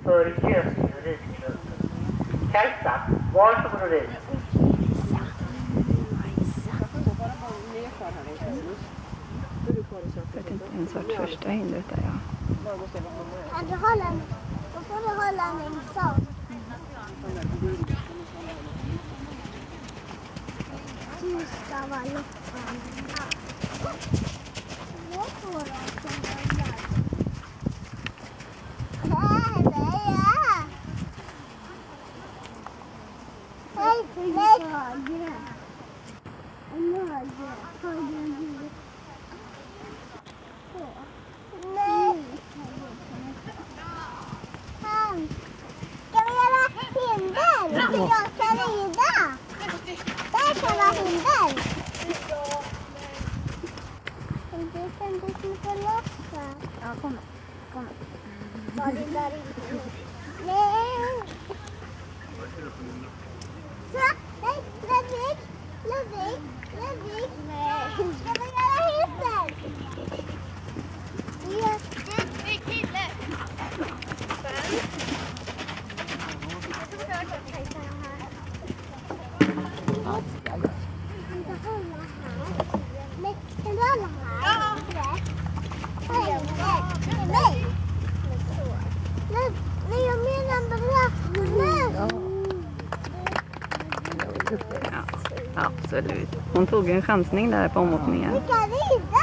för Götene ridklubb. Kajsa, varsågod och rid. Jag vet inte ens vart första hindret är. Kan du hålla en? Då får du hålla en sån. Du ska vara luften. Jag får också börja. Hej, hej! Nej! Ska vi göra hinder? Så jag kan rida? Där kan vara hinder. Kan du knyta loss här? Ja, kom. Var det där inte? Nej! Så, nej, Ludvig. Nej. Ska vi göra hinder? Ludvig, kille! Kan du hålla här? Nej! Nej, jag menar bara. Ja, absolut. Hon tog en chansning där på omhoppningen. Vi kan rida!